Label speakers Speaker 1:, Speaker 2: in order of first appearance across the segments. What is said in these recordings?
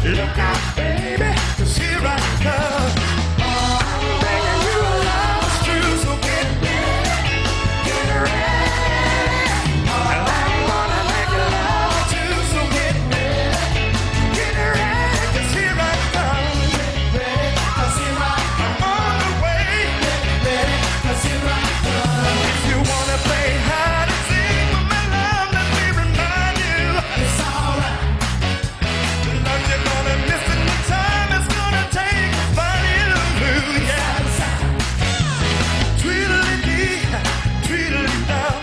Speaker 1: Look out, baby, 'cause here I come. I'm bringing you a love true, so get ready, get ready. And I'm gonna make you love too, so get ready, get ready, 'cause here I come. Get ready, 'cause here I come. I'm on the way. Get ready, 'cause here I come. If you wanna play hide and seek with my love, let me remind you, it's alright. The love you're gonna miss in the time it's gonna take to find you, yeah. Tweedledee, tweedledum.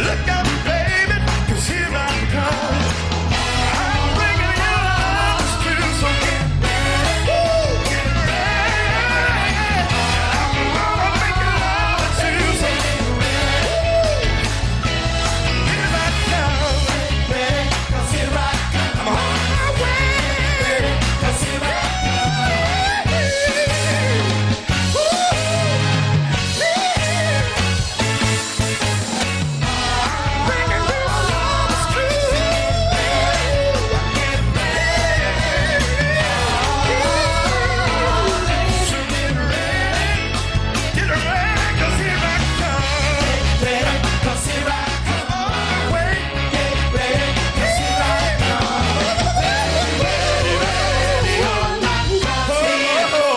Speaker 1: Look out, baby, 'cause here I come. I'm bringing you love true, so get ready, get ready. I'm gonna make you love too, so get ready. Here I come, ready, 'cause here I come. I'm on my way, ready, 'cause here I come. Woo! Bringing you love true. Get ready. So get ready. Get ready, 'cause here I come. Get ready, 'cause here I come. On my way. Get ready, 'cause here I come. Ready, ready or not, 'cause here we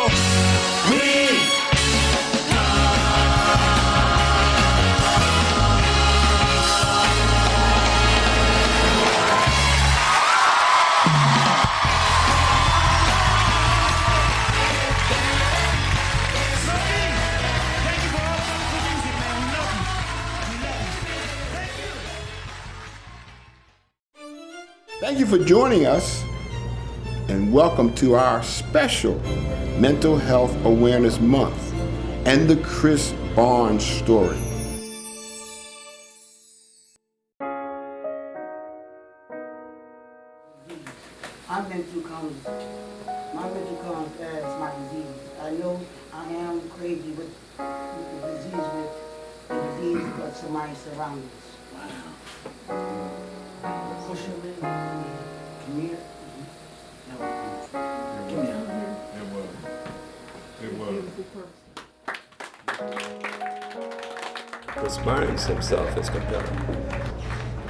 Speaker 2: Thank you for joining us, and welcome to our special Mental Health Awareness Month and the Chris Barnes story.
Speaker 3: I've been through countless. My mental comes as my disease. I know I am crazy with the disease, but somebody surrounds us. Wow. What's your name? Come here. Come here.
Speaker 4: Chris Barnes himself is compelling.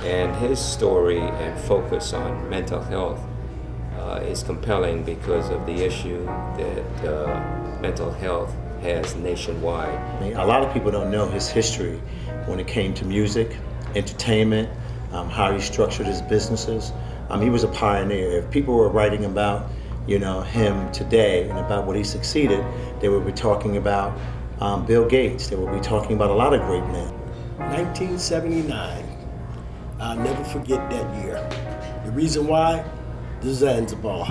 Speaker 4: And his story and focus on mental health is compelling because of the issue that mental health has nationwide.
Speaker 5: A lot of people don't know his history when it came to music, entertainment, how he structured his businesses. He was a pioneer. If people were writing about, him today and about what he succeeded, they would be talking about Bill Gates. They would be talking about a lot of great men.
Speaker 6: 1979. I'll never forget that year. The reason why? The Zanzibar.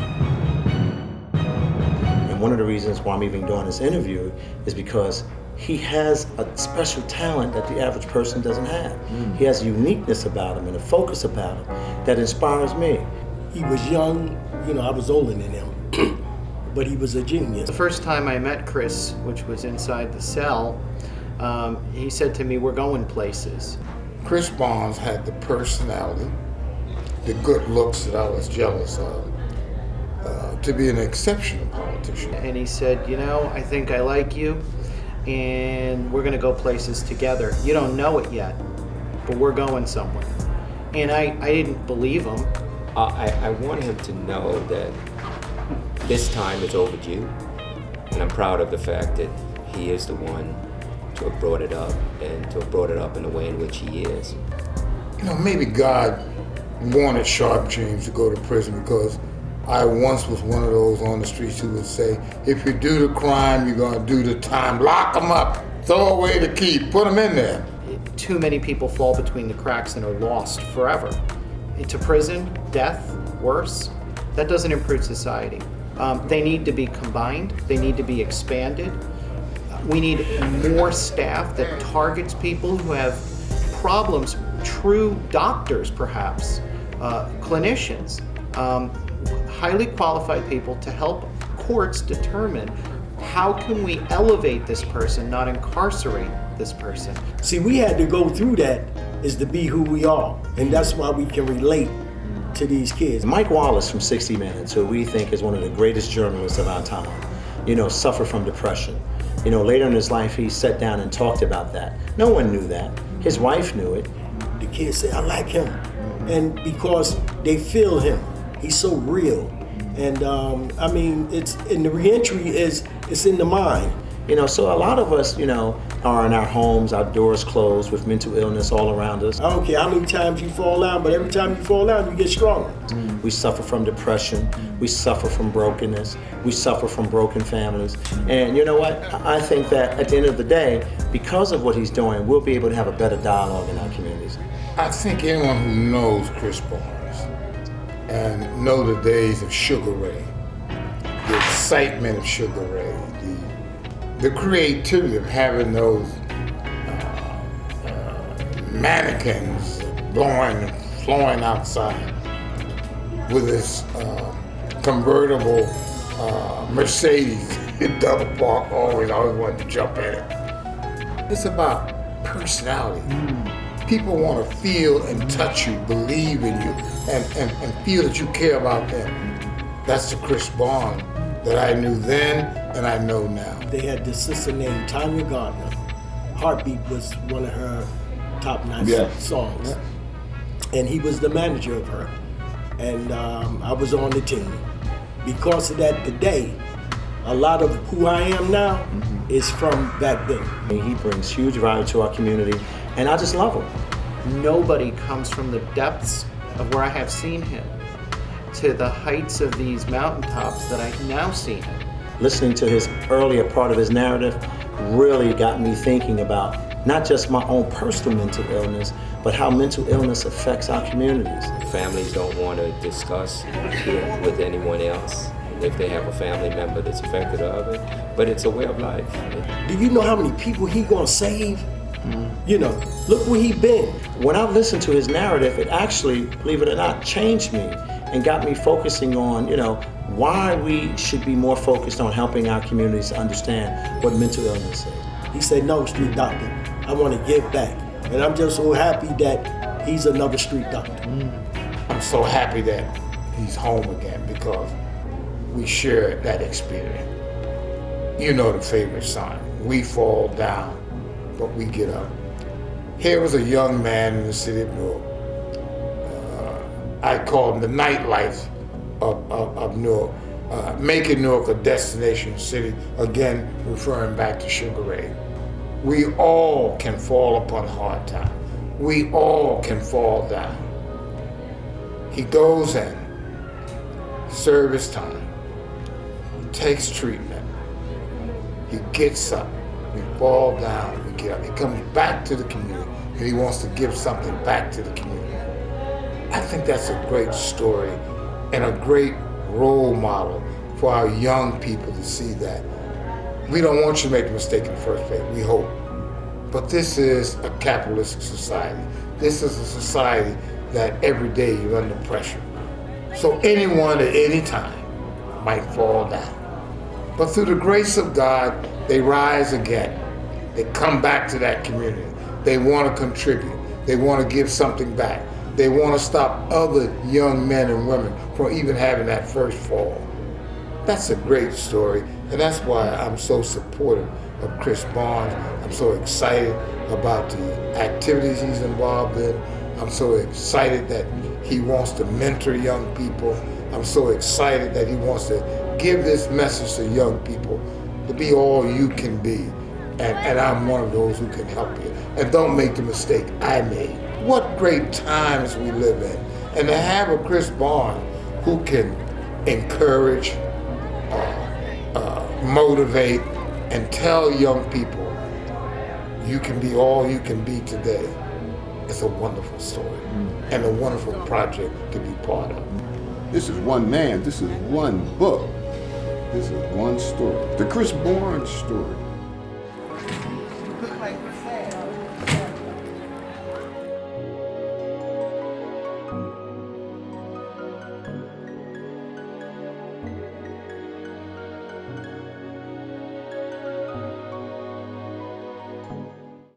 Speaker 5: And one of the reasons why I'm even doing this interview is because he has a special talent that the average person doesn't have. He has a uniqueness about him and a focus about him that inspires me.
Speaker 6: He was young, I was older than him, but he was a genius.
Speaker 7: The first time I met Chris, which was inside the cell, he said to me, "We're going places."
Speaker 8: Chris Barnes had the personality, the good looks that I was jealous of, to be an exceptional politician.
Speaker 7: And he said, "I think I like you, and we're going to go places together. You don't know it yet, but we're going somewhere." And I didn't believe him.
Speaker 4: I want him to know that this time is overdue, and I'm proud of the fact that he is the one to have brought it up, and to have brought it up in the way in which he is.
Speaker 8: Maybe God wanted Sharp James to go to prison because I once was one of those on the streets who would say, if you do the crime, you're gonna do the time. Lock them up, throw away the key, put them in there.
Speaker 7: Too many people fall between the cracks and are lost forever. Into prison, death, worse. That doesn't improve society. They need to be combined. They need to be expanded. We need more staff that targets people who have problems, true doctors perhaps, clinicians, highly qualified people to help courts determine how can we elevate this person, not incarcerate this person.
Speaker 6: See, we had to go through that is to be who we are, and that's why we can relate to these kids.
Speaker 5: Mike Wallace from 60 Minutes, who we think is one of the greatest journalists of our time, suffered from depression. Later in his life, he sat down and talked about that. No one knew that. His wife knew it.
Speaker 6: The kids say, I like him. And because they feel him. He's so real. And the reentry it's in the mind.
Speaker 5: So a lot of us, are in our homes, our doors closed with mental illness all around us.
Speaker 6: I don't care how many times you fall down, but every time you fall down, you get stronger.
Speaker 5: We suffer from depression. We suffer from brokenness. We suffer from broken families. And you know what? I think that at the end of the day, because of what he's doing, we'll be able to have a better dialogue in our communities.
Speaker 8: I think anyone who knows Chris Barnes and know the days of Sugar Ray, the excitement of Sugar Ray, the creativity of having those mannequins blowing and flowing outside with this convertible Mercedes double park, always wanted to jump in it. It's about personality. People want to feel and touch you, believe in you, and feel that you care about them. That's the Chris Barnes that I knew then and I know now.
Speaker 6: They had this sister named Tanya Gardner. Heartbeat was one of her top 9 songs. Yeah. And he was the manager of her. And I was on the team. Because of that today, a lot of who I am now is from back then.
Speaker 5: He brings huge value to our community, and I just love him.
Speaker 7: Nobody comes from the depths of where I have seen him to the heights of these mountaintops that I now see him.
Speaker 5: Listening to his earlier part of his narrative really got me thinking about not just my own personal mental illness, but how mental illness affects our communities.
Speaker 4: Families don't want to discuss it with anyone else if they have a family member that's affected of it, but it's a way of life.
Speaker 6: Do you know how many people he gonna save? Look where he been.
Speaker 5: When I listened to his narrative, it actually, believe it or not, changed me and got me focusing on, why we should be more focused on helping our communities understand what mental illness is.
Speaker 6: He said, no, street doctor, I want to give back. And I'm just so happy that he's another street doctor.
Speaker 8: I'm so happy that he's home again because we share that experience. The favorite sign, we fall down, but we get up. Here was a young man in the city of Newark. I call him the nightlife of Newark, making Newark a destination city, again, referring back to Sugar Ray. We all can fall upon hard times. We all can fall down. He goes in, serves his time, takes treatment, he gets up, we fall down, we get up. He comes back to the community and he wants to give something back to the community. I think that's a great story and a great role model for our young people to see that. We don't want you to make the mistake in the first place, we hope. But this is a capitalistic society. This is a society that every day you're under pressure. So anyone at any time might fall down. But through the grace of God, they rise again. They come back to that community. They want to contribute. They want to give something back. They want to stop other young men and women from even having that first fall. That's a great story, and that's why I'm so supportive of Chris Barnes. I'm so excited about the activities he's involved in. I'm so excited that he wants to mentor young people. I'm so excited that he wants to give this message to young people to be all you can be. And I'm one of those who can help you. And don't make the mistake I made. What great times we live in. And to have a Chris Barnes who can encourage, motivate, and tell young people you can be all you can be today. It's a wonderful story and a wonderful project to be part of.
Speaker 2: This is one man, this is one book, this is one story. The Chris Barnes story.